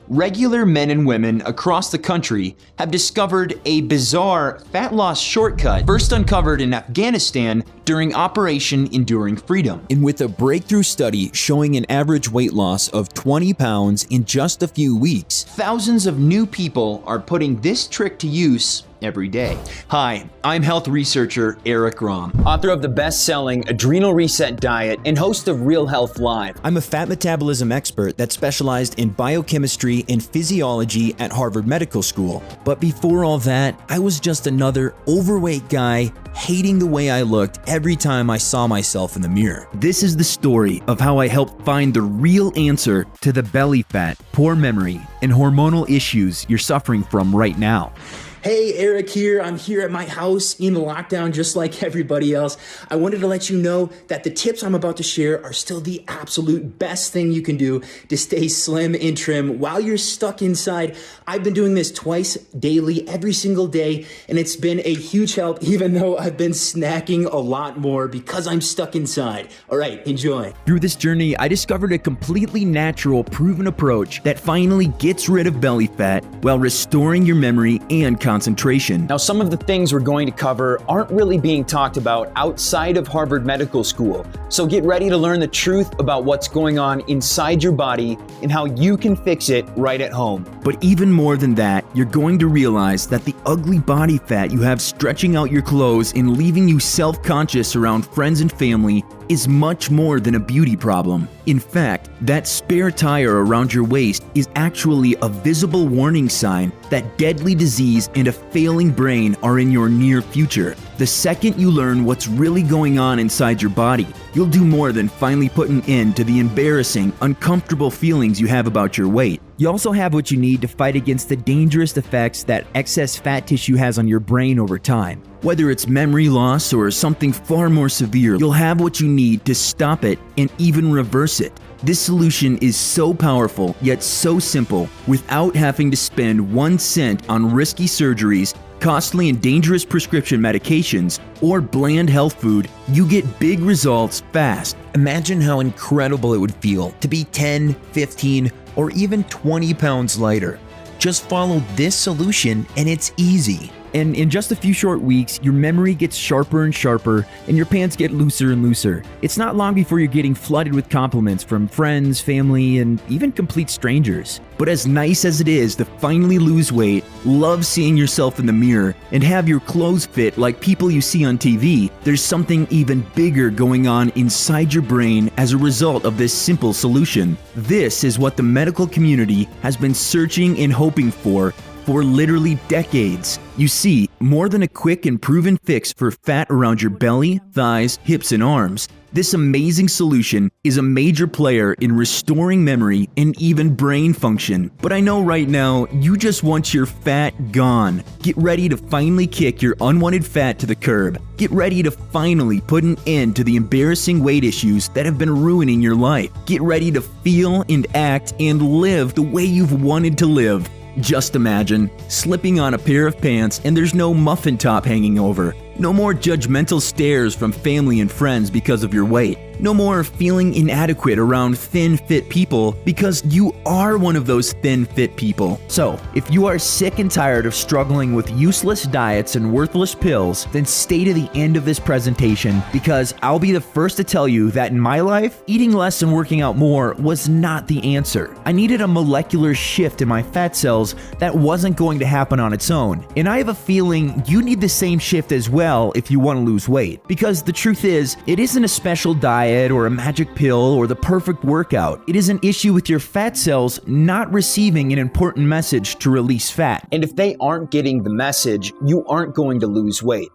regular men and women across the country have discovered a bizarre fat loss shortcut first uncovered in Afghanistan during Operation Enduring Freedom. And with a breakthrough study showing an average weight loss of 20 pounds in just a few weeks, thousands of new people are putting this trick to use every day. Hi, I'm health researcher Eric Rom, author of the best-selling Adrenal Reset Diet and host of Real Health Live. I'm a fat metabolism expert that specialized in biochemistry and physiology at Harvard Medical School. But before all that, I was just another overweight guy hating the way I looked every time I saw myself in the mirror. This is the story of how I helped find the real answer to the belly fat, poor memory, and hormonal issues you're suffering from right now. Hey, Eric here. I'm here at my house in lockdown just like everybody else. I wanted to let you know that the tips I'm about to share are still the absolute best thing you can do to stay slim and trim while you're stuck inside. I've been doing this twice daily, every single day, and it's been a huge help even though I've been snacking a lot more because I'm stuck inside. All right, enjoy. Through this journey, I discovered a completely natural, proven approach that finally gets rid of belly fat while restoring your memory and concentration. Now, some of the things we're going to cover aren't really being talked about outside of Harvard Medical School, so get ready to learn the truth about what's going on inside your body and how you can fix it right at home. But even more than that, you're going to realize that the ugly body fat you have stretching out your clothes and leaving you self-conscious around friends and family is much more than a beauty problem. In fact, that spare tire around your waist is actually a visible warning sign that deadly disease and a failing brain are in your near future. The second you learn what's really going on inside your body, you'll do more than finally put an end to the embarrassing, uncomfortable feelings you have about your weight. You also have what you need to fight against the dangerous effects that excess fat tissue has on your brain over time. Whether it's memory loss or something far more severe, you'll have what you need to stop it and even reverse it. This solution is so powerful, yet so simple, without having to spend 1 cent on risky surgeries, costly and dangerous prescription medications, or bland health food. You get big results fast. Imagine how incredible it would feel to be 10, 15, or even 20 pounds lighter. Just follow this solution and it's easy. And in just a few short weeks, your memory gets sharper and sharper, and your pants get looser and looser. It's not long before you're getting flooded with compliments from friends, family, and even complete strangers. But as nice as it is to finally lose weight, love seeing yourself in the mirror, and have your clothes fit like people you see on TV, there's something even bigger going on inside your brain as a result of this simple solution. This is what the medical community has been searching and hoping for literally decades. You see, more than a quick and proven fix for fat around your belly, thighs, hips, and arms, this amazing solution is a major player in restoring memory and even brain function. But I know right now, you just want your fat gone. Get ready to finally kick your unwanted fat to the curb. Get ready to finally put an end to the embarrassing weight issues that have been ruining your life. Get ready to feel and act and live the way you've wanted to live. Just imagine slipping on a pair of pants and there's no muffin top hanging over. No more judgmental stares from family and friends because of your weight. No more feeling inadequate around thin, fit people because you are one of those thin, fit people. So, if you are sick and tired of struggling with useless diets and worthless pills, then stay to the end of this presentation because I'll be the first to tell you that in my life, eating less and working out more was not the answer. I needed a molecular shift in my fat cells that wasn't going to happen on its own. And I have a feeling you need the same shift as well if you want to lose weight. Because the truth is, it isn't a special diet or a magic pill or the perfect workout. It is an issue with your fat cells not receiving an important message to release fat. And if they aren't getting the message, you aren't going to lose weight.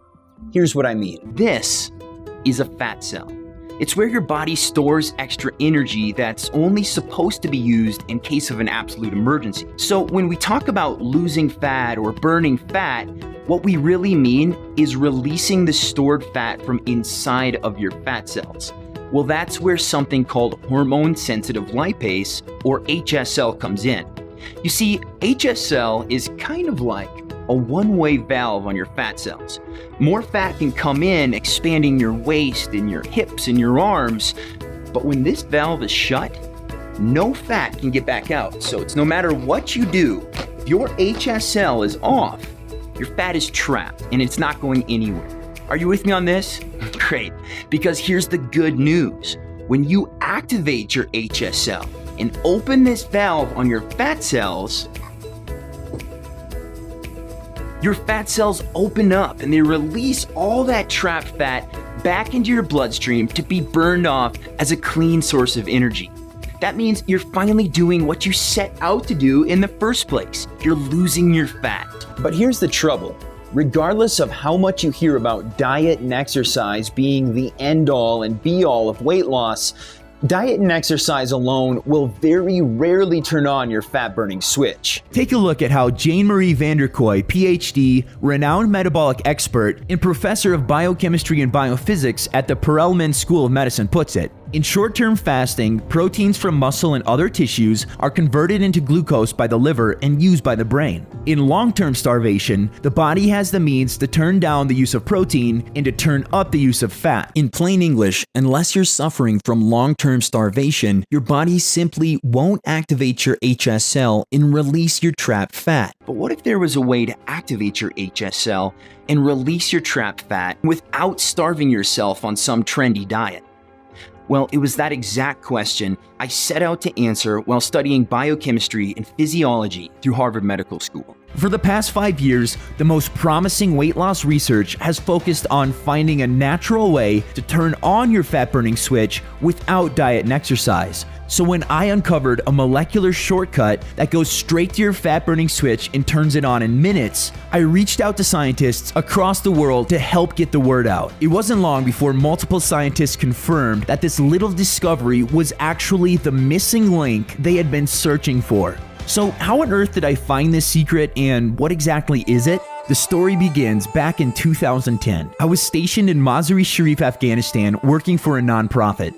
Here's what I mean. This is a fat cell. It's where your body stores extra energy that's only supposed to be used in case of an absolute emergency. So when we talk about losing fat or burning fat, what we really mean is releasing the stored fat from inside of your fat cells. Well, that's where something called hormone-sensitive lipase, or HSL, comes in. You see, HSL is kind of like a one-way valve on your fat cells. More fat can come in, expanding your waist and your hips and your arms, but when this valve is shut, no fat can get back out. So it's no matter what you do, if your HSL is off, your fat is trapped and it's not going anywhere. Are you with me on this? Great, because here's the good news. When you activate your HSL and open this valve on your fat cells, your fat cells open up and they release all that trapped fat back into your bloodstream to be burned off as a clean source of energy. That means you're finally doing what you set out to do in the first place. You're losing your fat. But here's the trouble. Regardless of how much you hear about diet and exercise being the end-all and be-all of weight loss, diet and exercise alone will very rarely turn on your fat-burning switch. Take a look at how Jane Marie Vanderkoy, PhD, renowned metabolic expert, and professor of biochemistry and biophysics at the Perelman School of Medicine puts it. In short-term fasting, proteins from muscle and other tissues are converted into glucose by the liver and used by the brain. In long-term starvation, the body has the means to turn down the use of protein and to turn up the use of fat. In plain English, unless you're suffering from long-term starvation, your body simply won't activate your HSL and release your trapped fat. But what if there was a way to activate your HSL and release your trapped fat without starving yourself on some trendy diet? Well, it was that exact question I set out to answer while studying biochemistry and physiology through Harvard Medical School. For the past 5 years, the most promising weight loss research has focused on finding a natural way to turn on your fat-burning switch without diet and exercise. So when I uncovered a molecular shortcut that goes straight to your fat-burning switch and turns it on in minutes, I reached out to scientists across the world to help get the word out. It wasn't long before multiple scientists confirmed that this little discovery was actually the missing link they had been searching for. So how on earth did I find this secret and what exactly is it? The story begins back in 2010. I was stationed in Mazar-e-Sharif, Afghanistan, working for a nonprofit.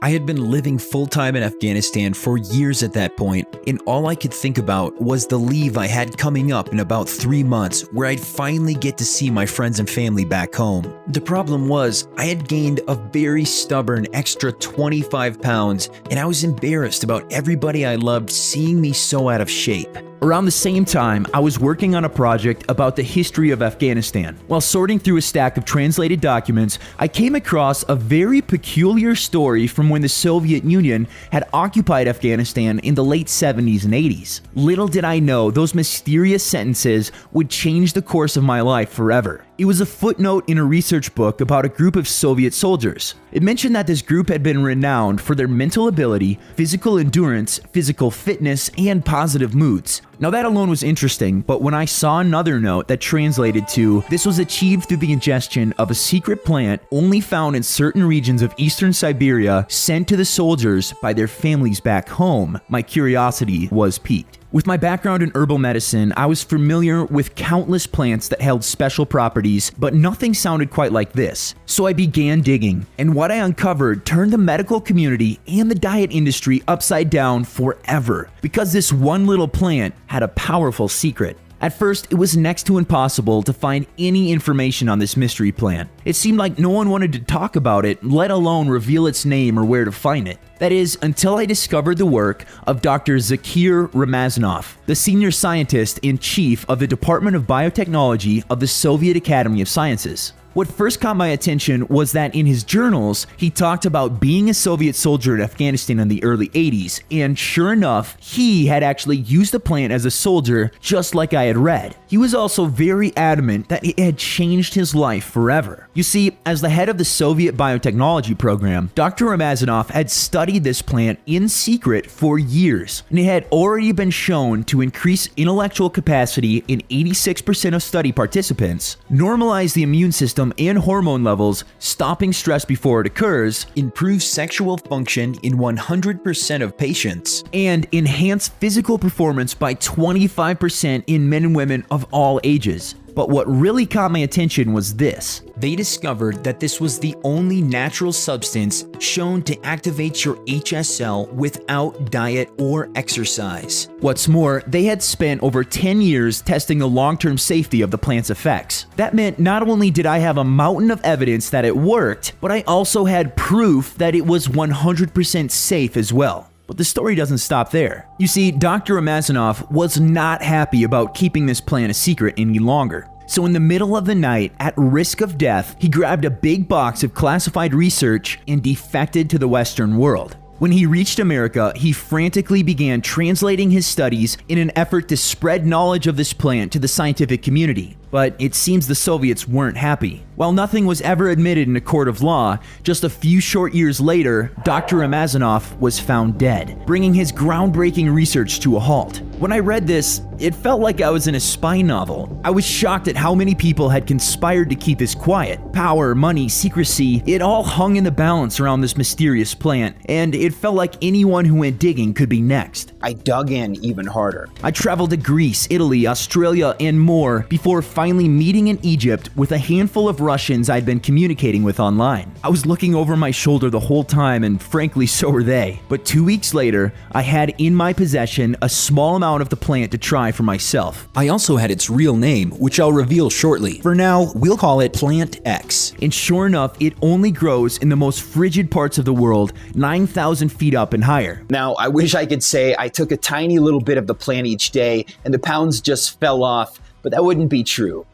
I had been living full-time in Afghanistan for years at that point, and all I could think about was the leave I had coming up in about 3 months where I'd finally get to see my friends and family back home. The problem was, I had gained a very stubborn extra 25 pounds, and I was embarrassed about everybody I loved seeing me so out of shape. Around the same time, I was working on a project about the history of Afghanistan. While sorting through a stack of translated documents, I came across a very peculiar story from when the Soviet Union had occupied Afghanistan in the late 70s and 80s. Little did I know those mysterious sentences would change the course of my life forever. It was a footnote in a research book about a group of Soviet soldiers. It mentioned that this group had been renowned for their mental ability, physical endurance, physical fitness, and positive moods. Now that alone was interesting, but when I saw another note that translated to, "This was achieved through the ingestion of a secret plant only found in certain regions of eastern Siberia, sent to the soldiers by their families back home," my curiosity was piqued. With my background in herbal medicine, I was familiar with countless plants that held special properties, but nothing sounded quite like this. So I began digging, and what I uncovered turned the medical community and the diet industry upside down forever, because this one little plant had a powerful secret. At first, it was next to impossible to find any information on this mystery plant. It seemed like no one wanted to talk about it, let alone reveal its name or where to find it. That is, until I discovered the work of Dr. Zakir Ramazanov, the senior scientist and chief of the Department of Biotechnology of the Soviet Academy of Sciences. What first caught my attention was that in his journals, he talked about being a Soviet soldier in Afghanistan in the early 80s, and sure enough, he had actually used the plant as a soldier just like I had read. He was also very adamant that it had changed his life forever. You see, as the head of the Soviet biotechnology program, Dr. Ramazanov had studied this plant in secret for years, and it had already been shown to increase intellectual capacity in 86% of study participants, normalize the immune system and hormone levels, stopping stress before it occurs, improve sexual function in 100% of patients, and enhance physical performance by 25% in men and women of all ages. But what really caught my attention was this. They discovered that this was the only natural substance shown to activate your HSL without diet or exercise. What's more, they had spent over 10 years testing the long-term safety of the plant's effects. That meant not only did I have a mountain of evidence that it worked, but I also had proof that it was 100% safe as well. But the story doesn't stop there. You see, Dr. Ramazanov was not happy about keeping this plant a secret any longer. So in the middle of the night, at risk of death, he grabbed a big box of classified research and defected to the Western world. When he reached America, he frantically began translating his studies in an effort to spread knowledge of this plant to the scientific community. But it seems the Soviets weren't happy. While nothing was ever admitted in a court of law, just a few short years later, Dr. Ramazanov was found dead, bringing his groundbreaking research to a halt. When I read this, it felt like I was in a spy novel. I was shocked at how many people had conspired to keep this quiet. Power, money, secrecy, it all hung in the balance around this mysterious plant, and it felt like anyone who went digging could be next. I dug in even harder. I traveled to Greece, Italy, Australia, and more before finally meeting in Egypt with a handful of Russians I'd been communicating with online. I was looking over my shoulder the whole time, and frankly, so were they. But 2 weeks later, I had in my possession a small amount of the plant to try for myself. I also had its real name, which I'll reveal shortly. For now, we'll call it Plant X. And sure enough, it only grows in the most frigid parts of the world, 9,000 feet up and higher. Now, I wish I could say I took a tiny little bit of the plant each day and the pounds just fell off, but that wouldn't be true.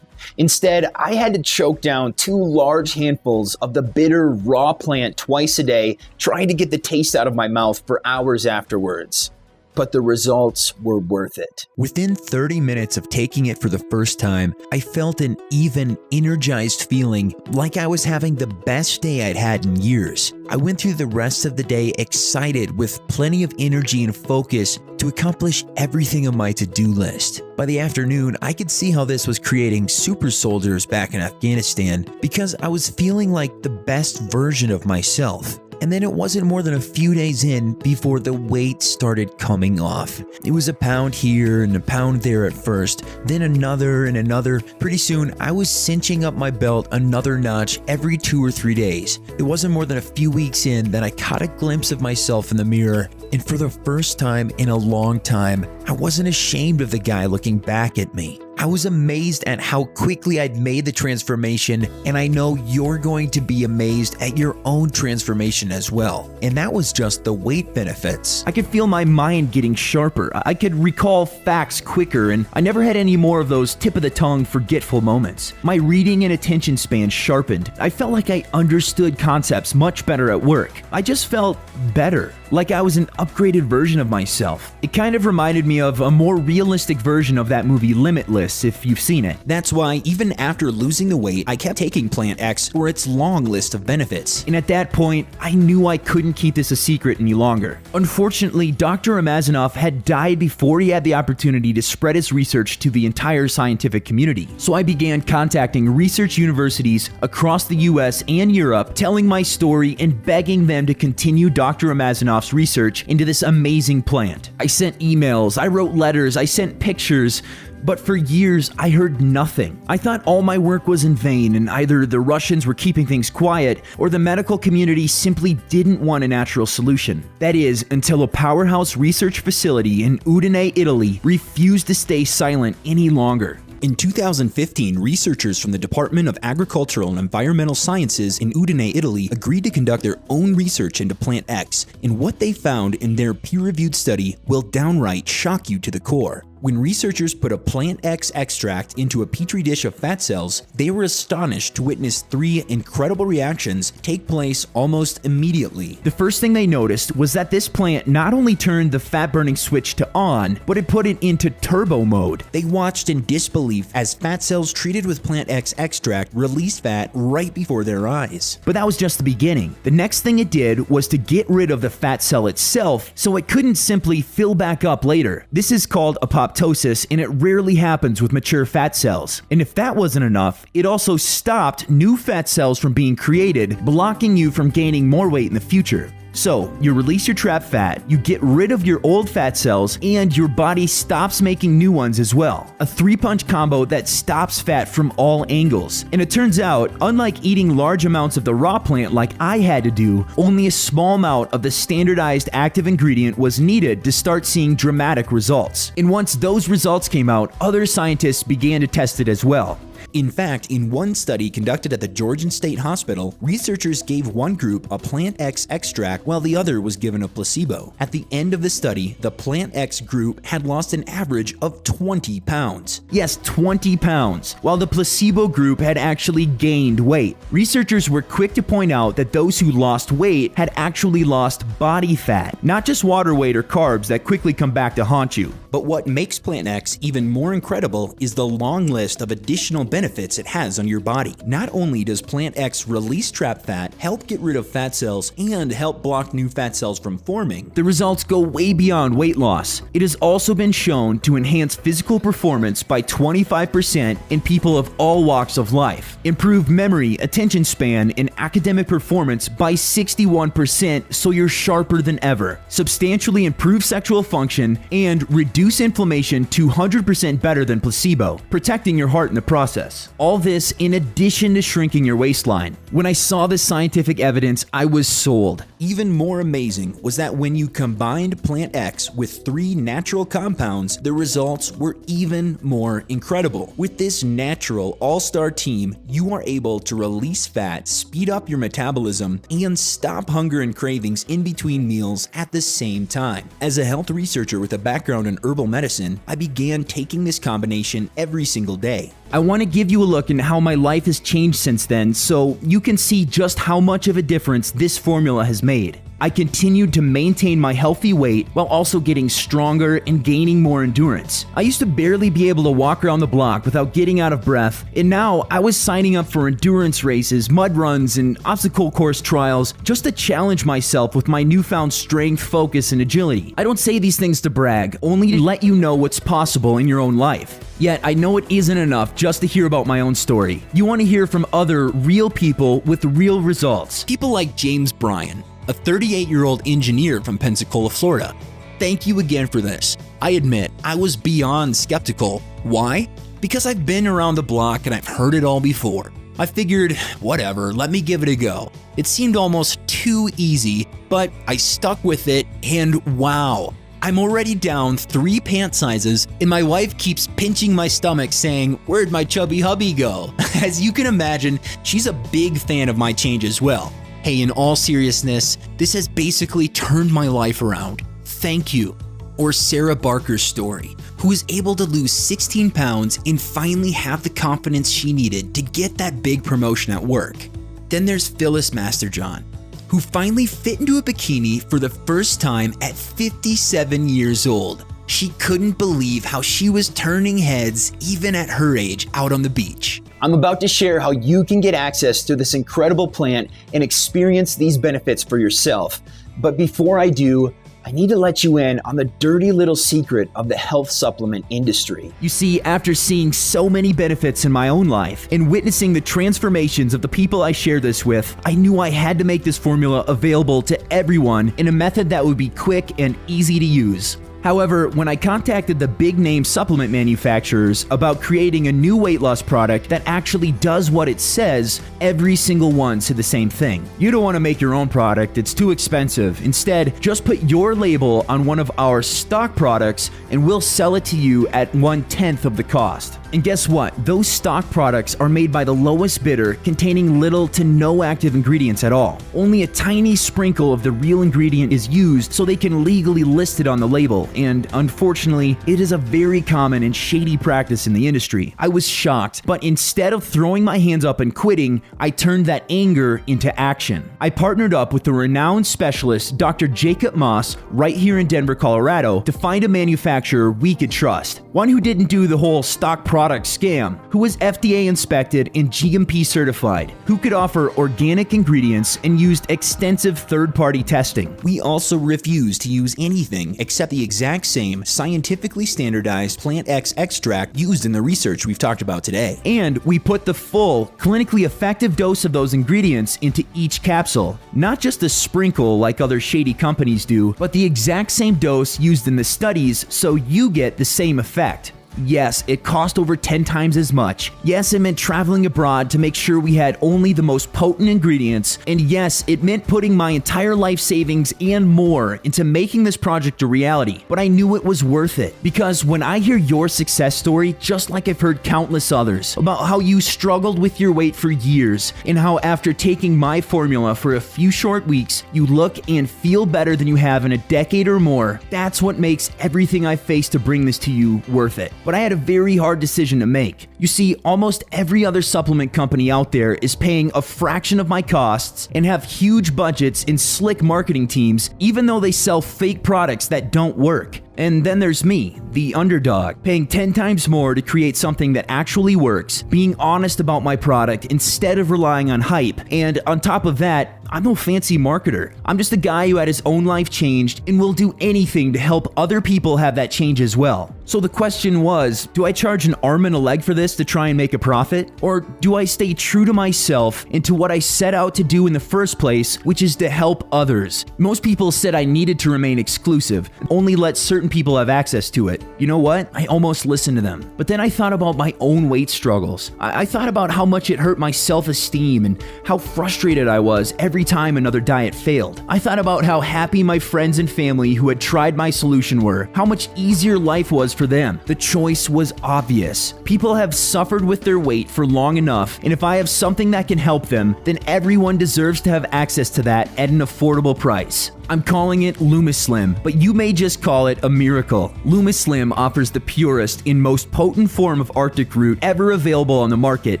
Instead, I had to choke down 2 large handfuls of the bitter, raw plant twice a day, trying to get the taste out of my mouth for hours afterwards. But the results were worth it. Within 30 minutes of taking it for the first time, I felt an even energized feeling like I was having the best day I'd had in years. I went through the rest of the day excited with plenty of energy and focus to accomplish everything on my to-do list. By the afternoon, I could see how this was creating super soldiers back in Afghanistan because I was feeling like the best version of myself. And then it wasn't more than a few days in before the weight started coming off. It was a pound here and a pound there at first, then another and another. Pretty soon, I was cinching up my belt another notch every 2 or 3 days. It wasn't more than a few weeks in that I caught a glimpse of myself in the mirror. And for the first time in a long time, I wasn't ashamed of the guy looking back at me. I was amazed at how quickly I'd made the transformation, and I know you're going to be amazed at your own transformation as well. And that was just the weight benefits. I could feel my mind getting sharper. I could recall facts quicker, and I never had any more of those tip-of-the-tongue forgetful moments. My reading and attention span sharpened. I felt like I understood concepts much better at work. I just felt better, like I was an upgraded version of myself. It kind of reminded me of a more realistic version of that movie Limitless, if you've seen it. That's why even after losing the weight, I kept taking Plant X for its long list of benefits. And at that point, I knew I couldn't keep this a secret any longer. Unfortunately, Dr. Ramazanov had died before he had the opportunity to spread his research to the entire scientific community. So I began contacting research universities across the US and Europe, telling my story and begging them to continue Dr. Ramazanov's research into this amazing plant. I sent emails, I wrote letters, I sent pictures, but for years, I heard nothing. I thought all my work was in vain, and either the Russians were keeping things quiet, or the medical community simply didn't want a natural solution. That is, until a powerhouse research facility in Udine, Italy, refused to stay silent any longer. In 2015, researchers from the Department of Agricultural and Environmental Sciences in Udine, Italy, agreed to conduct their own research into Plant X, and what they found in their peer-reviewed study will downright shock you to the core. When researchers put a Plant X extract into a petri dish of fat cells, they were astonished to witness 3 incredible reactions take place almost immediately. The first thing they noticed was that this plant not only turned the fat-burning switch to on, but it put it into turbo mode. They watched in disbelief as fat cells treated with Plant X extract released fat right before their eyes. But that was just the beginning. The next thing it did was to get rid of the fat cell itself, so it couldn't simply fill back up later. This is called apoptosis, and it rarely happens with mature fat cells. And if that wasn't enough, it also stopped new fat cells from being created, blocking you from gaining more weight in the future. So, you release your trapped fat, you get rid of your old fat cells, and your body stops making new ones as well. A 3-punch combo that stops fat from all angles. And it turns out, unlike eating large amounts of the raw plant like I had to do, only a small amount of the standardized active ingredient was needed to start seeing dramatic results. And once those results came out, other scientists began to test it as well. In fact, in one study conducted at the Georgia State Hospital, researchers gave one group a Plant X extract while the other was given a placebo. At the end of the study, the Plant X group had lost an average of 20 pounds. Yes, 20 pounds, while the placebo group had actually gained weight. Researchers were quick to point out that those who lost weight had actually lost body fat, not just water weight or carbs that quickly come back to haunt you. But what makes Plant X even more incredible is the long list of additional benefits it has on your body. Not only does Plant X release trapped fat, help get rid of fat cells, and help block new fat cells from forming, the results go way beyond weight loss. It has also been shown to enhance physical performance by 25% in people of all walks of life, improve memory, attention span, and academic performance by 61% so you're sharper than ever, substantially improve sexual function, and reduce inflammation 200% better than placebo, protecting your heart in the process. All this in addition to shrinking your waistline. When I saw this scientific evidence, I was sold. Even more amazing was that when you combined Plant X with 3 natural compounds, the results were even more incredible. With this natural all-star team, you are able to release fat, speed up your metabolism, and stop hunger and cravings in between meals at the same time. As a health researcher with a background in herbal medicine, I began taking this combination every single day. I want to give you a look into how my life has changed since then so you can see just how much of a difference this formula has made. I continued to maintain my healthy weight while also getting stronger and gaining more endurance. I used to barely be able to walk around the block without getting out of breath, and now I was signing up for endurance races, mud runs, and obstacle course trials just to challenge myself with my newfound strength, focus, and agility. I don't say these things to brag, only to let you know what's possible in your own life. Yet, I know it isn't enough just to hear about my own story. You want to hear from other real people with real results. People like James Bryan, a 38-year-old engineer from Pensacola, Florida. Thank you again for this. I admit, I was beyond skeptical. Why? Because I've been around the block and I've heard it all before. I figured, whatever, let me give it a go. It seemed almost too easy, but I stuck with it, and wow. I'm already down 3 pant sizes, and my wife keeps pinching my stomach saying, "Where'd my chubby hubby go?" As you can imagine, she's a big fan of my change as well. Hey, in all seriousness, this has basically turned my life around. Thank you. Or Sarah Barker's story, who was able to lose 16 pounds and finally have the confidence she needed to get that big promotion at work. Then there's Phyllis Masterjohn, who finally fit into a bikini for the first time at 57 years old. She couldn't believe how she was turning heads even at her age out on the beach. I'm about to share how you can get access to this incredible plant and experience these benefits for yourself. But before I do, I need to let you in on the dirty little secret of the health supplement industry. You see, after seeing so many benefits in my own life and witnessing the transformations of the people I share this with, I knew I had to make this formula available to everyone in a method that would be quick and easy to use. However, when I contacted the big name supplement manufacturers about creating a new weight loss product that actually does what it says, every single one said the same thing. You don't want to make your own product, it's too expensive. Instead, just put your label on one of our stock products and we'll sell it to you at 1/10 of the cost. And guess what? Those stock products are made by the lowest bidder, containing little to no active ingredients at all. Only a tiny sprinkle of the real ingredient is used so they can legally list it on the label, and unfortunately, it is a very common and shady practice in the industry. I was shocked, but instead of throwing my hands up and quitting, I turned that anger into action. I partnered up with the renowned specialist, Dr. Jacob Moss, right here in Denver, Colorado, to find a manufacturer we could trust. One who didn't do the whole stock product scam, who was FDA inspected and GMP certified, who could offer organic ingredients and used extensive third-party testing. We also refuse to use anything except the exact same scientifically standardized Plant X extract used in the research we've talked about today. And we put the full, clinically effective dose of those ingredients into each capsule. Not just a sprinkle like other shady companies do, but the exact same dose used in the studies so you get the same effect. Yes, it cost over 10 times as much. Yes, it meant traveling abroad to make sure we had only the most potent ingredients. And yes, it meant putting my entire life savings and more into making this project a reality. But I knew it was worth it, because when I hear your success story, just like I've heard countless others, about how you struggled with your weight for years, and how after taking my formula for a few short weeks, you look and feel better than you have in a decade or more, that's what makes everything I faced to bring this to you worth it. But I had a very hard decision to make. You see, almost every other supplement company out there is paying a fraction of my costs and have huge budgets and slick marketing teams, even though they sell fake products that don't work. And then there's me, the underdog, paying 10 times more to create something that actually works, being honest about my product instead of relying on hype. And on top of that, I'm no fancy marketer. I'm just a guy who had his own life changed and will do anything to help other people have that change as well. So the question was, do I charge an arm and a leg for this to try and make a profit? Or do I stay true to myself and to what I set out to do in the first place, which is to help others? Most people said I needed to remain exclusive, only let certain people have access to it. You know what? I almost listened to them. But then I thought about my own weight struggles. I thought about how much it hurt my self-esteem and how frustrated I was every time another diet failed. I thought about how happy my friends and family who had tried my solution were, how much easier life was for them. The choice was obvious. People have suffered with their weight for long enough, and if I have something that can help them, then everyone deserves to have access to that at an affordable price. I'm calling it LumaSlim, but you may just call it a miracle. LumaSlim offers the purest and most potent form of Arctic root ever available on the market,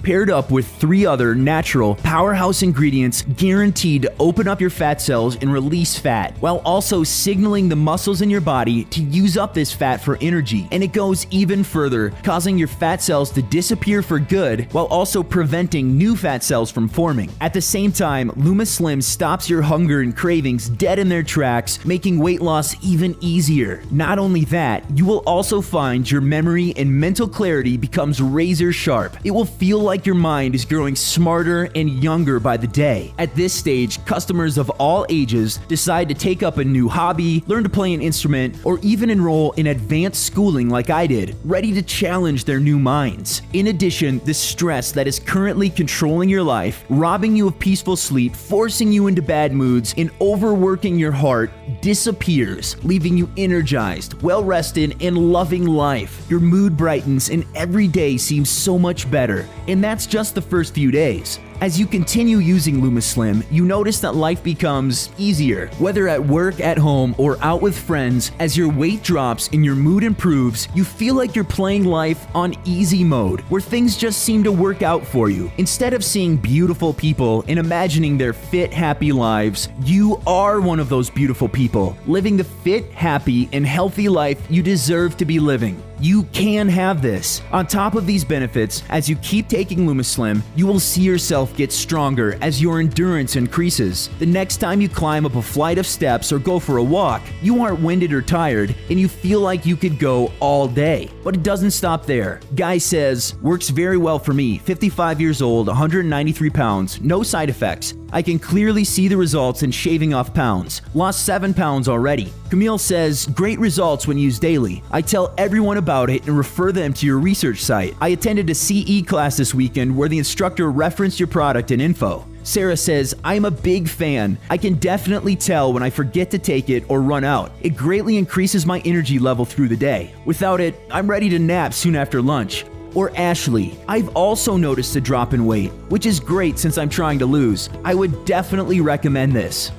paired up with 3 other natural powerhouse ingredients guaranteed to open up your fat cells and release fat, while also signaling the muscles in your body to use up this fat for energy. And it goes even further, causing your fat cells to disappear for good, while also preventing new fat cells from forming. At the same time, LumaSlim stops your hunger and cravings dead in their tracks, making weight loss even easier. Not only that, you will also find your memory and mental clarity becomes razor sharp. It will feel like your mind is growing smarter and younger by the day. At this stage, customers of all ages decide to take up a new hobby, learn to play an instrument, or even enroll in advanced schooling like I did, ready to challenge their new minds. In addition, the stress that is currently controlling your life, robbing you of peaceful sleep, forcing you into bad moods, and overworking your heart disappears, leaving you energized, well-rested, and loving life. Your mood brightens and every day seems so much better. And that's just the first few days. As you continue using LumaSlim, you notice that life becomes easier. Whether at work, at home, or out with friends, as your weight drops and your mood improves, you feel like you're playing life on easy mode, where things just seem to work out for you. Instead of seeing beautiful people and imagining their fit, happy lives, you are one of those beautiful people, living the fit, happy, and healthy life you deserve to be living. You can have this. On top of these benefits, as you keep taking LumaSlim, you will see yourself get stronger as your endurance increases. The next time you climb up a flight of steps or go for a walk, you aren't winded or tired, and you feel like you could go all day. But it doesn't stop there. Guy says, works very well for me, 55 years old, 193 pounds, no side effects. I can clearly see the results in shaving off pounds. Lost 7 pounds already. Camille says, great results when used daily. I tell everyone about it and refer them to your research site. I attended a CE class this weekend where the instructor referenced your product and info. Sarah says, I'm a big fan. I can definitely tell when I forget to take it or run out. It greatly increases my energy level through the day. Without it, I'm ready to nap soon after lunch. Or Ashley, I've also noticed a drop in weight, which is great since I'm trying to lose. I would definitely recommend this.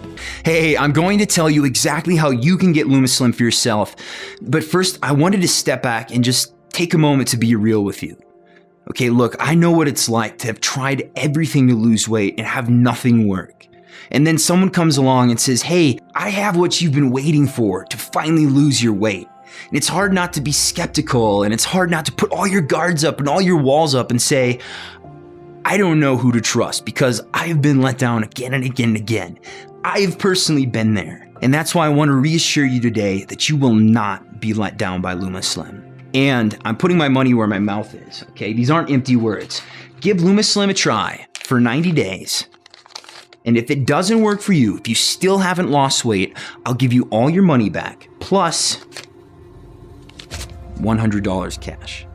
Hey, I'm going to tell you exactly how you can get LumaSlim for yourself. But first, I wanted to step back and just take a moment to be real with you. Okay, look, I know what it's like to have tried everything to lose weight and have nothing work. And then someone comes along and says, hey, I have what you've been waiting for to finally lose your weight. And it's hard not to be skeptical, and it's hard not to put all your guards up and all your walls up and say, I don't know who to trust because I've been let down again and again and again. I've personally been there. And that's why I want to reassure you today that you will not be let down by LumaSlim. And I'm putting my money where my mouth is, okay? These aren't empty words. Give LumaSlim a try for 90 days. And if it doesn't work for you, if you still haven't lost weight, I'll give you all your money back. Plus, $100 cash.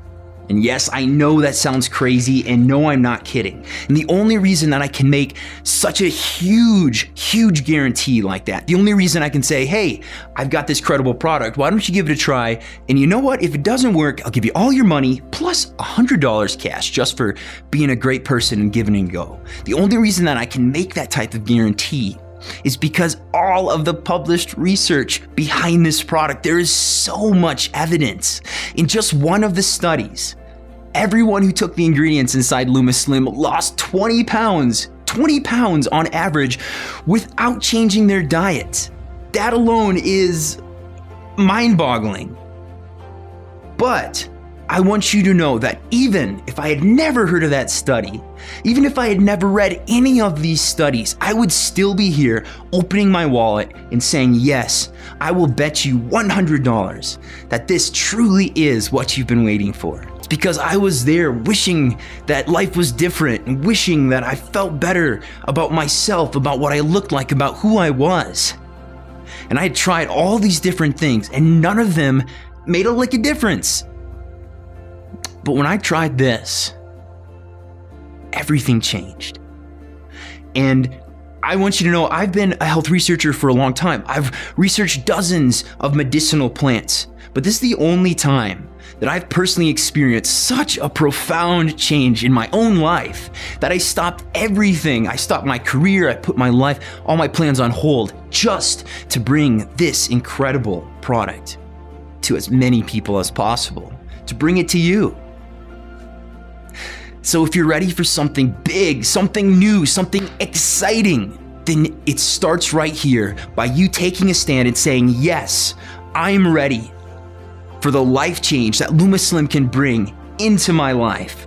And yes, I know that sounds crazy, and no, I'm not kidding. And the only reason that I can make such a huge guarantee like that, the only reason I can say, hey, I've got this credible product, why don't you give it a try? And you know what? If it doesn't work, I'll give you all your money plus $100 cash just for being a great person and giving it a go. The only reason that I can make that type of guarantee is because all of the published research behind this product, there is so much evidence. In just one of the studies, everyone who took the ingredients inside LumaSlim lost 20 pounds on average without changing their diet. That alone is mind-boggling. But I want you to know that even if I had never heard of that study, even if I had never read any of these studies, I would still be here opening my wallet and saying, yes, I will bet you $100 that this truly is what you've been waiting for. It's because I was there wishing that life was different and wishing that I felt better about myself, about what I looked like, about who I was. And I had tried all these different things and none of them made a lick of difference. But when I tried this, everything changed. And I want you to know I've been a health researcher for a long time. I've researched dozens of medicinal plants, but this is the only time that I've personally experienced such a profound change in my own life that I stopped everything. I stopped my career, I put my life, all my plans on hold just to bring this incredible product to as many people as possible, to bring it to you. So if you're ready for something big, something new, something exciting, then it starts right here by you taking a stand and saying, yes, I'm ready for the life change that LumaSlim can bring into my life.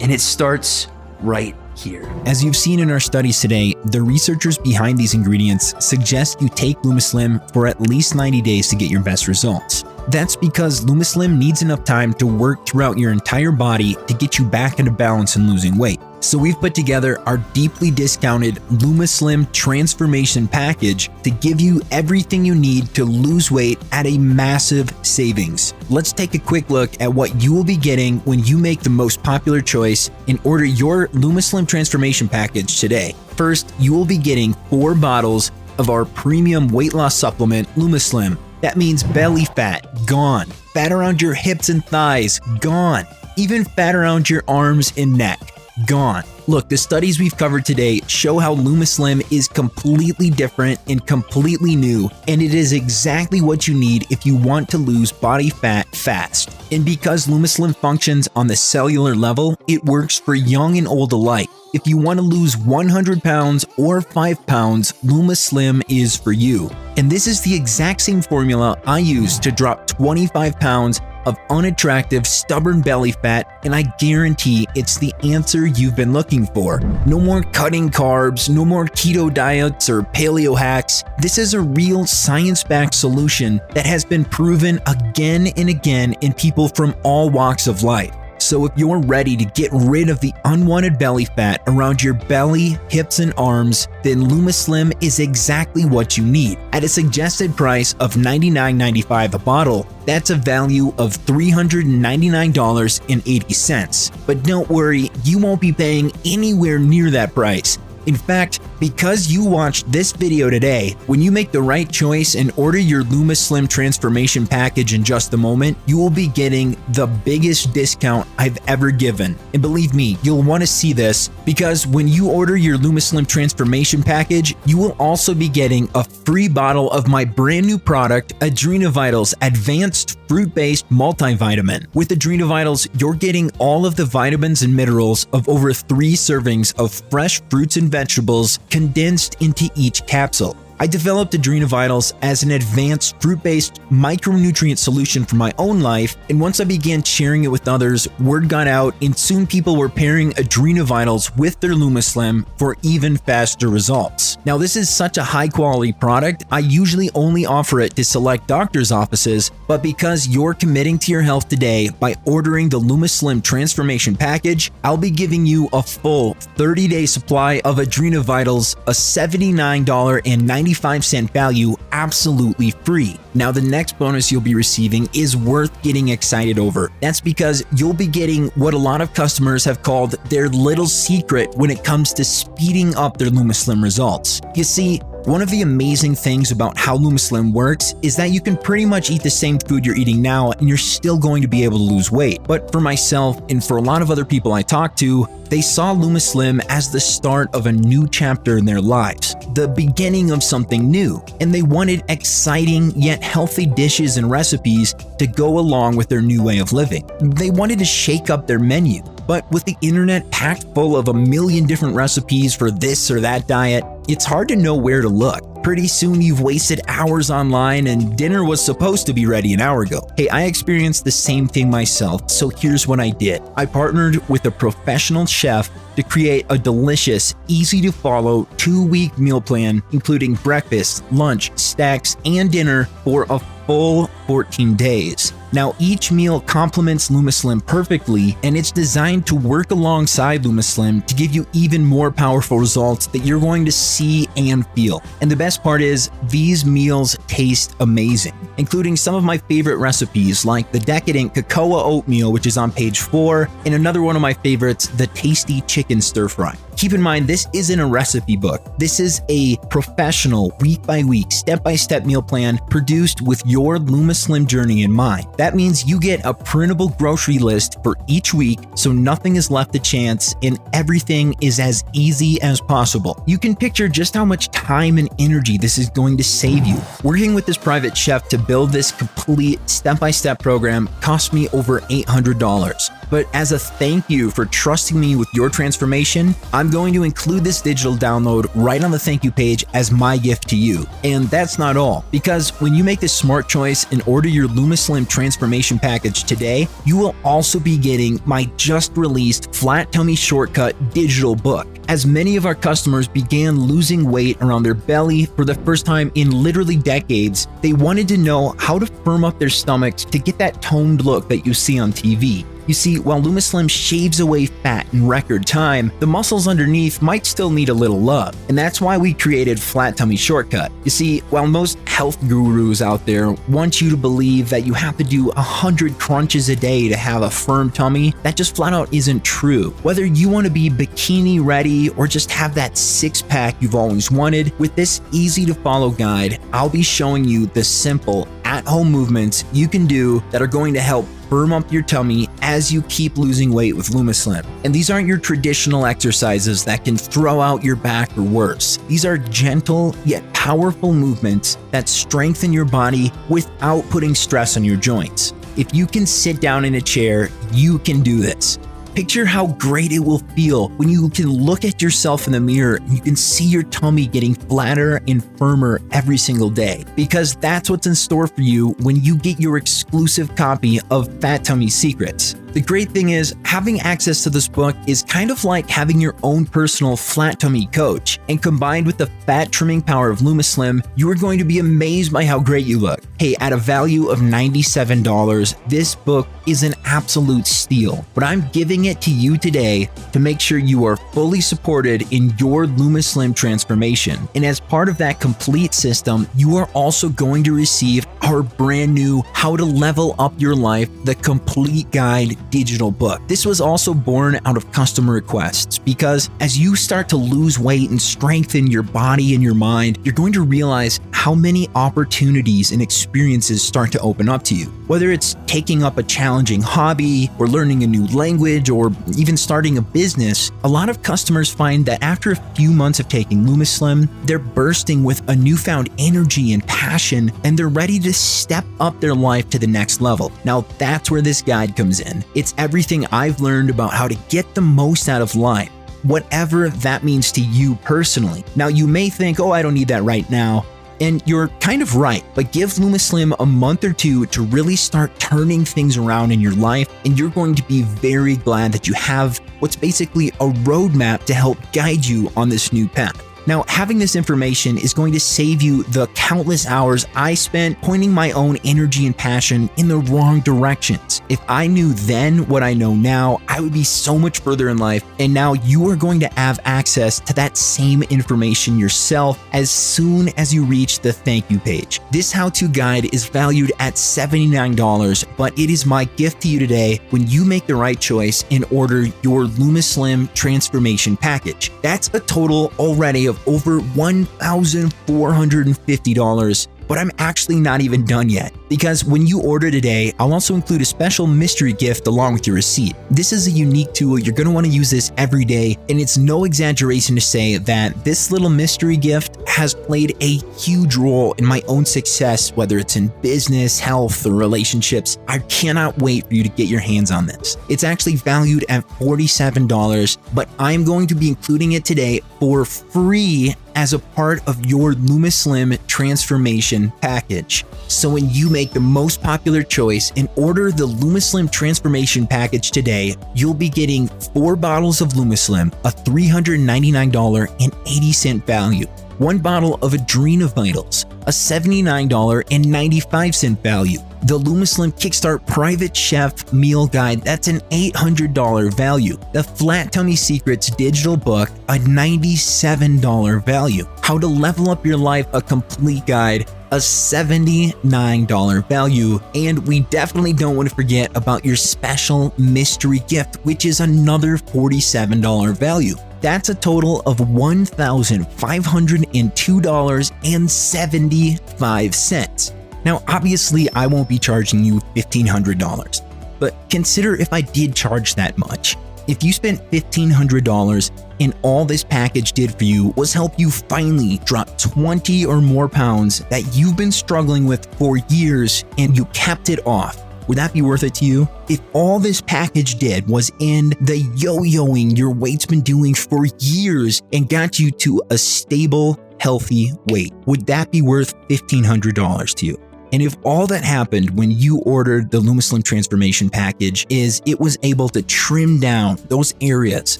And it starts right here. As you've seen in our studies today, the researchers behind these ingredients suggest you take LumaSlim for at least 90 days to get your best results. That's because LumaSlim needs enough time to work throughout your entire body to get you back into balance and losing weight. So we've put together our deeply discounted LumaSlim Transformation Package to give you everything you need to lose weight at a massive savings. Let's take a quick look at what you will be getting when you make the most popular choice and order your LumaSlim Transformation Package today. First, you will be getting 4 bottles of our premium weight loss supplement, LumaSlim. That means belly fat, gone. Fat around your hips and thighs, gone. Even fat around your arms and neck, gone. Look, the studies we've covered today show how LumaSlim is completely different and completely new, and it is exactly what you need if you want to lose body fat fast. And because LumaSlim functions on the cellular level, it works for young and old alike. If you want to lose 100 pounds or 5 pounds, LumaSlim is for you. And this is the exact same formula I use to drop 25 pounds of unattractive, stubborn belly fat, and I guarantee it's the answer you've been looking for. No more cutting carbs, no more keto diets or paleo hacks. This is a real science-backed solution that has been proven again and again in people from all walks of life. So if you're ready to get rid of the unwanted belly fat around your belly, hips, and arms, then LumaSlim is exactly what you need. At a suggested price of $99.95 a bottle, that's a value of $399.80. But don't worry, you won't be paying anywhere near that price. In fact, because you watched this video today, when you make the right choice and order your LumaSlim Transformation Package in just a moment, you will be getting the biggest discount I've ever given. And believe me, you'll want to see this because when you order your LumaSlim Transformation Package, you will also be getting a free bottle of my brand new product, AdrenaVitals Advanced Fruit-Based Multivitamin. With AdrenaVitals, you're getting all of the vitamins and minerals of over 3 servings of fresh fruits and vegetables condensed into each capsule. I developed AdrenaVitals as an advanced fruit-based micronutrient solution for my own life, and once I began sharing it with others, word got out and soon people were pairing AdrenaVitals with their LumaSlim for even faster results. Now this is such a high quality product, I usually only offer it to select doctors' offices, but because you're committing to your health today by ordering the LumaSlim Transformation Package, I'll be giving you a full 30-day supply of AdrenaVitals, a $79.95 95-cent value absolutely free. Now, the next bonus you'll be receiving is worth getting excited over. That's because you'll be getting what a lot of customers have called their little secret when it comes to speeding up their LumaSlim results. You see, one of the amazing things about how LumaSlim works is that you can pretty much eat the same food you're eating now and you're still going to be able to lose weight. But for myself and for a lot of other people I talk to, they saw LumaSlim as the start of a new chapter in their lives, the beginning of something new, and they wanted exciting yet healthy dishes and recipes to go along with their new way of living. They wanted to shake up their menu. But with the internet packed full of a million different recipes for this or that diet, it's hard to know where to look. Pretty soon you've wasted hours online and dinner was supposed to be ready an hour ago. Hey, I experienced the same thing myself, so here's what I did. I partnered with a professional chef to create a delicious, easy to follow 2-week meal plan, including breakfast, lunch, snacks, and dinner for a full 14 days. Now, each meal complements LumaSlim perfectly, and it's designed to work alongside LumaSlim to give you even more powerful results that you're going to see and feel. And the best part is, these meals taste amazing, including some of my favorite recipes like the decadent cocoa oatmeal, which is on page 4, and another one of my favorites, the tasty chicken stir fry. Keep in mind, this isn't a recipe book. This is a professional, week-by-week, step-by-step meal plan produced with your LumaSlim journey in mind. That means you get a printable grocery list for each week, so nothing is left to chance and everything is as easy as possible. You can picture just how much time and energy this is going to save you. Working with this private chef to build this complete step-by-step program cost me over $800. But as a thank you for trusting me with your transformation, I'm going to include this digital download right on the thank you page as my gift to you. And that's not all, because when you make this smart choice and order your LumaSlim transformation package today, you will also be getting my just released Flat Tummy Shortcut digital book. As many of our customers began losing weight around their belly for the first time in literally decades, they wanted to know how to firm up their stomachs to get that toned look that you see on TV. You see, while LumaSlim shaves away fat in record time, the muscles underneath might still need a little love, and that's why we created Flat Tummy Shortcut. You see, while most health gurus out there want you to believe that you have to do 100 crunches a day to have a firm tummy, that just flat out isn't true. Whether you want to be bikini ready or just have that six-pack you've always wanted, with this easy-to-follow guide, I'll be showing you the simple, at-home movements you can do that are going to help firm up your tummy as you keep losing weight with LumaSlim. And these aren't your traditional exercises that can throw out your back or worse. These are gentle yet powerful movements that strengthen your body without putting stress on your joints. If you can sit down in a chair, you can do this. Picture how great it will feel when you can look at yourself in the mirror and you can see your tummy getting flatter and firmer every single day. Because that's what's in store for you when you get your exclusive copy of Fat Tummy Secrets. The great thing is, having access to this book is kind of like having your own personal flat tummy coach. And combined with the fat trimming power of LumaSlim, you are going to be amazed by how great you look. Hey, at a value of $97, this book is an absolute steal. But I'm giving it to you today to make sure you are fully supported in your LumaSlim transformation. And as part of that complete system, you are also going to receive our brand new How to Level Up Your Life, the complete guide digital book. This was also born out of customer requests because as you start to lose weight and strengthen your body and your mind, you're going to realize how many opportunities and experiences start to open up to you. Whether it's taking up a challenging hobby or learning a new language or even starting a business, a lot of customers find that after a few months of taking LumaSlim, they're bursting with a newfound energy and passion, and they're ready to step up their life to the next level. Now, that's where this guide comes in. It's everything I've learned about how to get the most out of life, whatever that means to you personally. Now, you may think, oh, I don't need that right now. And you're kind of right, but give LumaSlim a month or two to really start turning things around in your life, and you're going to be very glad that you have what's basically a roadmap to help guide you on this new path. Now, having this information is going to save you the countless hours I spent pointing my own energy and passion in the wrong directions. If I knew then what I know now, I would be so much further in life, and now you are going to have access to that same information yourself as soon as you reach the thank you page. This how-to guide is valued at $79, but it is my gift to you today when you make the right choice and order your LumaSlim transformation package. That's a total already of over $1,450, but I'm actually not even done yet, because when you order today, I'll also include a special mystery gift along with your receipt. This is a unique tool. You're going to want to use this every day, and it's no exaggeration to say that this little mystery gift has played a huge role in my own success, whether it's in business, health, or relationships. I cannot wait for you to get your hands on this. It's actually valued at $47, but I'm going to be including it today for free as a part of your LumaSlim transformation package. So when you make the most popular choice and order the LumaSlim transformation package today, you'll be getting 4 bottles of LumaSlim, a $399.80 value, 1 bottle of Adrena Vitals, a $79.95 value, the LumaSlim Kickstart Private Chef Meal Guide, that's an $800 value, the Flat Tummy Secrets digital book, a $97 value, How to Level Up Your Life, a complete guide, a $79 value, and we definitely don't want to forget about your special mystery gift, which is another $47 value. That's a total of $1,502.75. Now, obviously, I won't be charging you $1,500, but consider if I did charge that much. If you spent $1,500 and all this package did for you was help you finally drop 20 or more pounds that you've been struggling with for years and you kept it off, would that be worth it to you? If all this package did was end the yo-yoing your weight's been doing for years and got you to a stable, healthy weight, would that be worth $1,500 to you? And if all that happened when you ordered the LumaSlim transformation package is it was able to trim down those areas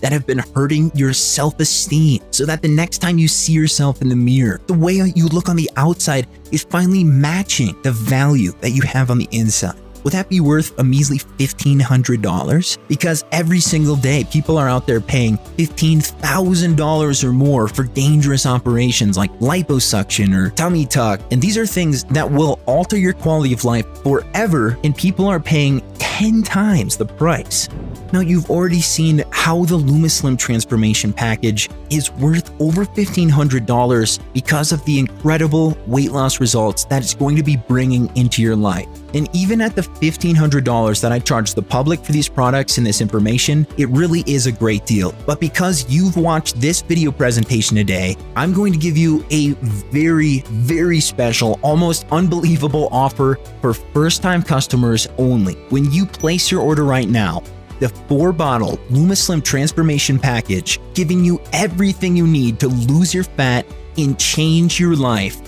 that have been hurting your self-esteem so that the next time you see yourself in the mirror, the way you look on the outside is finally matching the value that you have on the inside, would that be worth a measly $1,500? Because every single day, people are out there paying $15,000 or more for dangerous operations like liposuction or tummy tuck. And these are things that will alter your quality of life forever, and people are paying 10 times the price. Now, you've already seen how the LumaSlim transformation package is worth over $1,500 because of the incredible weight loss results that it's going to be bringing into your life. And even at the $1,500 that I charge the public for these products and this information, it really is a great deal. But because you've watched this video presentation today, I'm going to give you a very, very special, almost unbelievable offer for first-time customers only. When you place your order right now, the 4-bottle LumaSlim transformation package, giving you everything you need to lose your fat and change your life,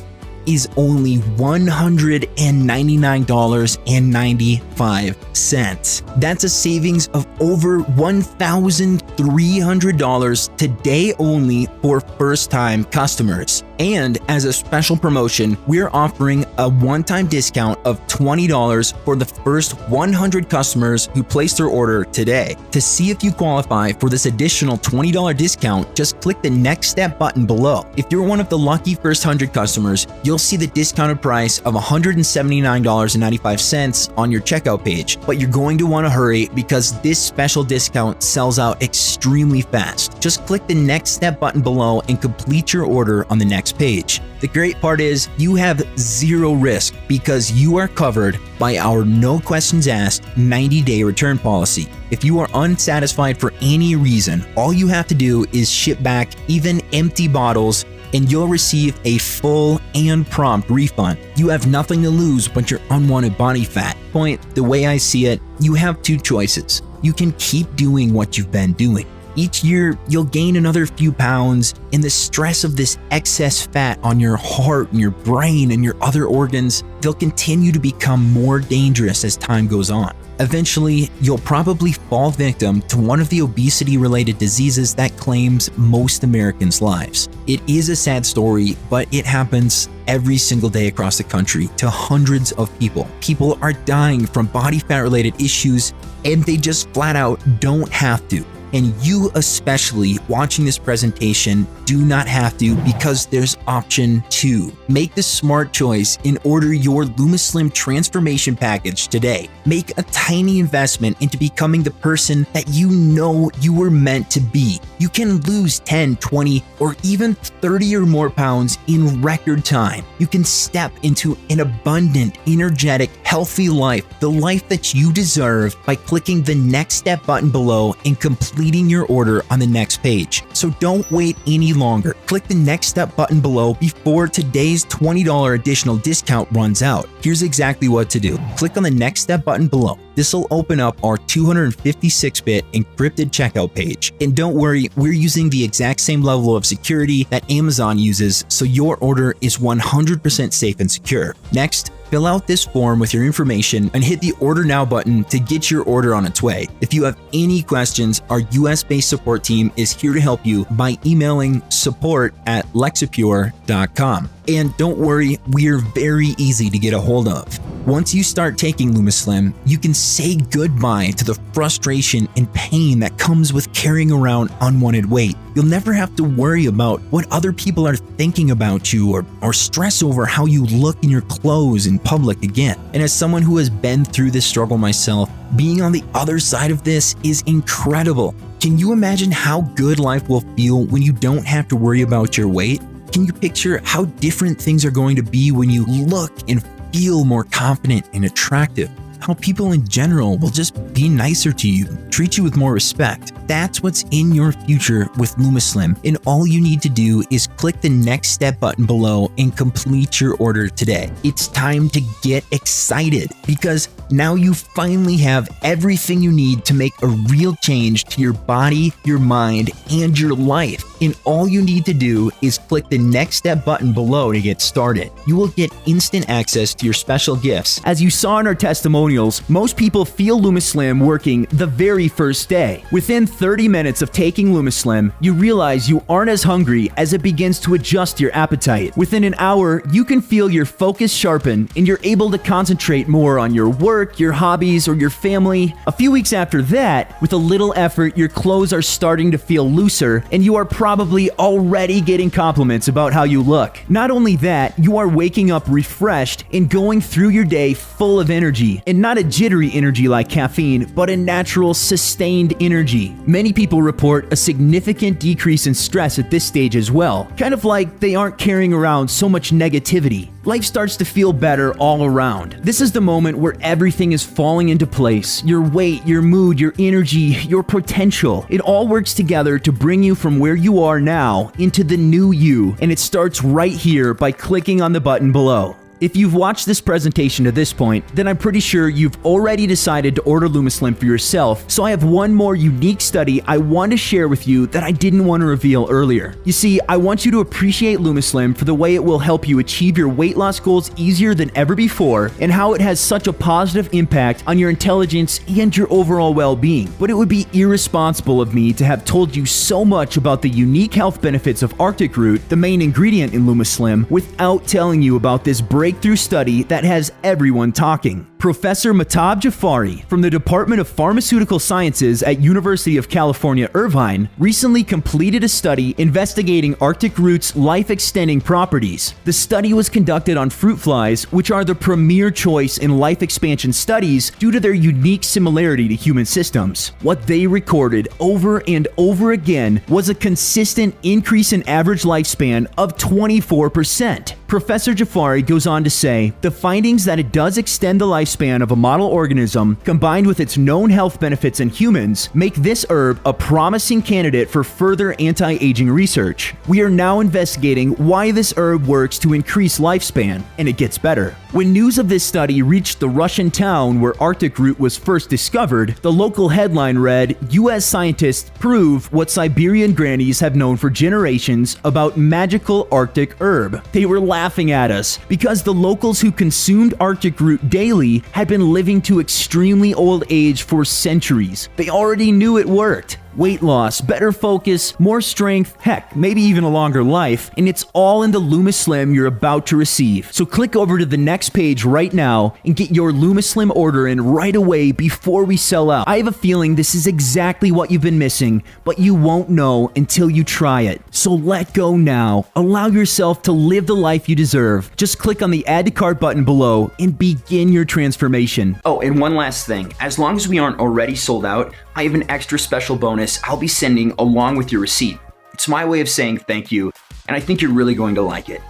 is only $199.95. That's a savings of over $1,300 today only for first-time customers. And as a special promotion, we're offering a one-time discount of $20 for the first 100 customers who place their order today. To see if you qualify for this additional $20 discount, just click the Next Step button below. If you're one of the lucky first 100 customers, you'll see the discounted price of $179.95 on your checkout page. But you're going to want to hurry because this special discount sells out extremely fast. Just click the Next Step button below and complete your order on the next page. The great part is you have zero risk because you are covered by our no questions asked 90-day return policy. If you are unsatisfied for any reason, all you have to do is ship back even empty bottles and you'll receive a full and prompt refund. You have nothing to lose but your unwanted body fat. Point, the way I see it, you have two choices. You can keep doing what you've been doing. Each year, you'll gain another few pounds, and the stress of this excess fat on your heart and your brain and your other organs, they'll continue to become more dangerous as time goes on. Eventually, you'll probably fall victim to one of the obesity-related diseases that claims most Americans' lives. It is a sad story, but it happens every single day across the country to hundreds of people. People are dying from body fat-related issues, and they just flat out don't have to. And you especially watching this presentation do not have to, because there's option 2. Make the smart choice and order your LumaSlim transformation package today. Make a tiny investment into becoming the person that you know you were meant to be. You can lose 10, 20, or even 30 or more pounds in record time. You can step into an abundant, energetic, healthy life, the life that you deserve, by clicking the next step button below and completing your order on the next page. So don't wait any longer. Click the next step button below before today's $20 additional discount runs out. Here's exactly what to do. Click on the next step button below. This will open up our 256-bit encrypted checkout page. And don't worry, we're using the exact same level of security that Amazon uses, so your order is 100% safe and secure. Next, fill out this form with your information and hit the Order Now button to get your order on its way. If you have any questions, our US-based support team is here to help you by emailing support@LexaPure.com. And don't worry, we're very easy to get a hold of. Once you start taking LumaSlim, you can say goodbye to the frustration and pain that comes with carrying around unwanted weight. You'll never have to worry about what other people are thinking about you or stress over how you look in your clothes in public again. And as someone who has been through this struggle myself, being on the other side of this is incredible. Can you imagine how good life will feel when you don't have to worry about your weight? Can you picture how different things are going to be when you look and feel more confident and attractive? How people in general will just be nicer to you, treat you with more respect. That's what's in your future with LumaSlim, and all you need to do is click the next step button below and complete your order today. It's time to get excited, because now you finally have everything you need to make a real change to your body, your mind, and your life. And all you need to do is click the next step button below to get started. You will get instant access to your special gifts. As you saw in our testimonials, most people feel LumaSlim working the very first day. Within 30 minutes of taking LumaSlim, you realize you aren't as hungry as it begins to adjust your appetite. Within an hour, you can feel your focus sharpen and you're able to concentrate more on your work, your hobbies, or your family. A few weeks after that, with a little effort, your clothes are starting to feel looser and you are probably already getting compliments about how you look. Not only that, you are waking up refreshed and going through your day full of energy, and not a jittery energy like caffeine, but a natural, sustained energy. Many people report a significant decrease in stress at this stage as well, kind of like they aren't carrying around so much negativity. Life starts to feel better all around. This is the moment where everything is falling into place. Your weight, your mood, your energy, your potential. It all works together to bring you from where you are now into the new you. And it starts right here by clicking on the button below. If you've watched this presentation to this point, then I'm pretty sure you've already decided to order LumaSlim for yourself, so I have one more unique study I want to share with you that I didn't want to reveal earlier. You see, I want you to appreciate LumaSlim for the way it will help you achieve your weight loss goals easier than ever before, and how it has such a positive impact on your intelligence and your overall well-being. But it would be irresponsible of me to have told you so much about the unique health benefits of Arctic Root, the main ingredient in LumaSlim, without telling you about this breakthrough study that has everyone talking. Professor Mahtab Jafari from the Department of Pharmaceutical Sciences at University of California, Irvine, recently completed a study investigating Arctic Root's life-extending properties. The study was conducted on fruit flies, which are the premier choice in life expansion studies due to their unique similarity to human systems. What they recorded over and over again was a consistent increase in average lifespan of 24%. Professor Jafari goes on to say, the findings that it does extend the lifespan of a model organism, combined with its known health benefits in humans, make this herb a promising candidate for further anti-aging research. We are now investigating why this herb works to increase lifespan, and it gets better. When news of this study reached the Russian town where Arctic Root was first discovered, the local headline read, "U.S. scientists prove what Siberian grannies have known for generations about magical Arctic herb." They were laughing at us because because the locals who consumed Arctic root daily had been living to extremely old age for centuries. They already knew it worked. Weight loss, better focus, more strength, heck, maybe even a longer life, and it's all in the LumaSlim you're about to receive. So click over to the next page right now and get your LumaSlim order in right away before we sell out. I have a feeling this is exactly what you've been missing, but you won't know until you try it. So let go now. Allow yourself to live the life you deserve. Just click on the Add to Cart button below and begin your transformation. Oh, and one last thing. As long as we aren't already sold out, I have an extra special bonus I'll be sending along with your receipt. It's my way of saying thank you, and I think you're really going to like it.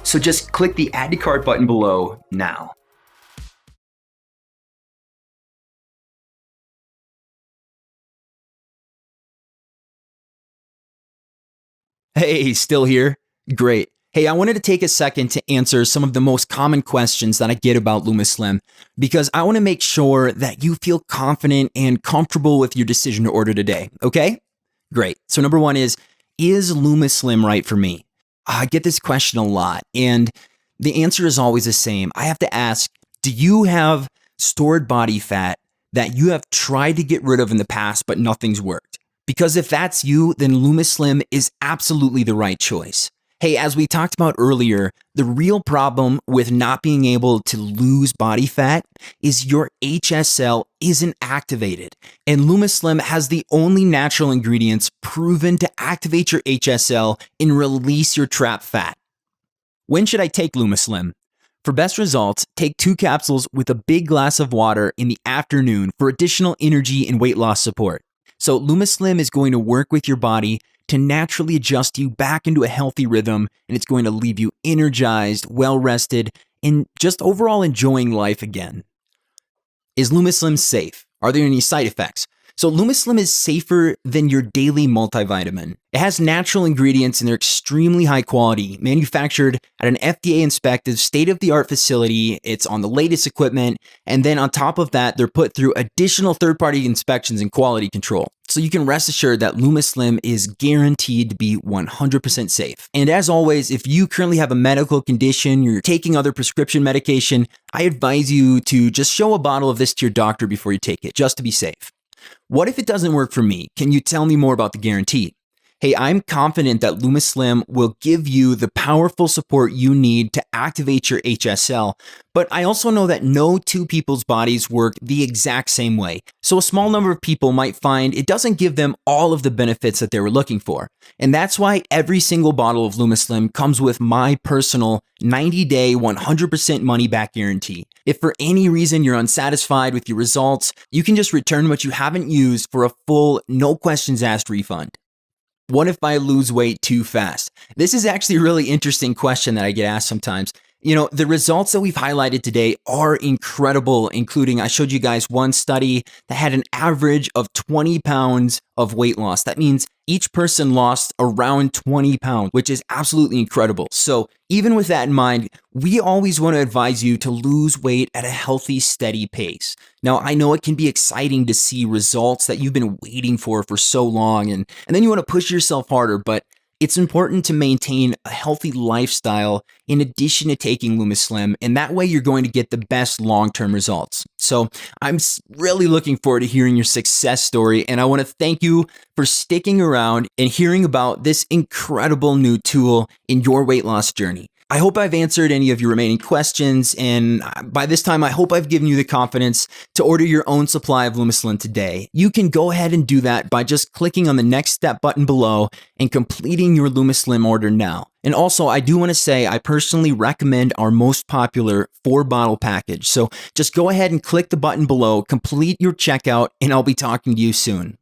So just click the Add to Cart button below now. Hey, still here? Great. Hey, I wanted to take a second to answer some of the most common questions that I get about LumaSlim because I want to make sure that you feel confident and comfortable with your decision to order today, okay? Great. So number one is LumaSlim right for me? I get this question a lot, and the answer is always the same. I have to ask, do you have stored body fat that you have tried to get rid of in the past, but nothing's worked? Because if that's you, then LumaSlim is absolutely the right choice. Hey, as we talked about earlier, the real problem with not being able to lose body fat is your HSL isn't activated. And LumaSlim has the only natural ingredients proven to activate your HSL and release your trapped fat. When should I take LumaSlim? For best results, take 2 capsules with a big glass of water in the afternoon for additional energy and weight loss support. So LumaSlim is going to work with your body to naturally adjust you back into a healthy rhythm, and it's going to leave you energized, well-rested, and just overall enjoying life again. Is LumaSlim safe? Are there any side effects? So LumaSlim is safer than your daily multivitamin. It has natural ingredients and they're extremely high quality, manufactured at an FDA-inspected state-of-the-art facility. It's on the latest equipment. And then on top of that, they're put through additional third-party inspections and quality control. So you can rest assured that LumaSlim is guaranteed to be 100% safe. And as always, if you currently have a medical condition, you're taking other prescription medication, I advise you to just show a bottle of this to your doctor before you take it, just to be safe. What if it doesn't work for me? Can you tell me more about the guarantee? Hey, I'm confident that LumaSlim will give you the powerful support you need to activate your HSL, but I also know that no two people's bodies work the exact same way. So a small number of people might find it doesn't give them all of the benefits that they were looking for. And that's why every single bottle of LumaSlim comes with my personal 90-day, 100% money-back guarantee. If for any reason you're unsatisfied with your results, you can just return what you haven't used for a full, no questions asked refund. What if I lose weight too fast? This is actually a really interesting question that I get asked sometimes. You know, the results that we've highlighted today are incredible, including I showed you guys one study that had an average of 20 pounds of weight loss. That means each person lost around 20 pounds, which is absolutely incredible. So even with that in mind, we always want to advise you to lose weight at a healthy, steady pace. Now, I know it can be exciting to see results that you've been waiting for so long, and then you want to push yourself harder, but it's important to maintain a healthy lifestyle in addition to taking LumaSlim, and that way you're going to get the best long-term results. So I'm really looking forward to hearing your success story, and I want to thank you for sticking around and hearing about this incredible new tool in your weight loss journey. I hope I've answered any of your remaining questions, and by this time, I hope I've given you the confidence to order your own supply of LumaSlim today. You can go ahead and do that by just clicking on the next step button below and completing your LumaSlim order now. And also, I do want to say I personally recommend our most popular 4-bottle package. So just go ahead and click the button below, complete your checkout, and I'll be talking to you soon.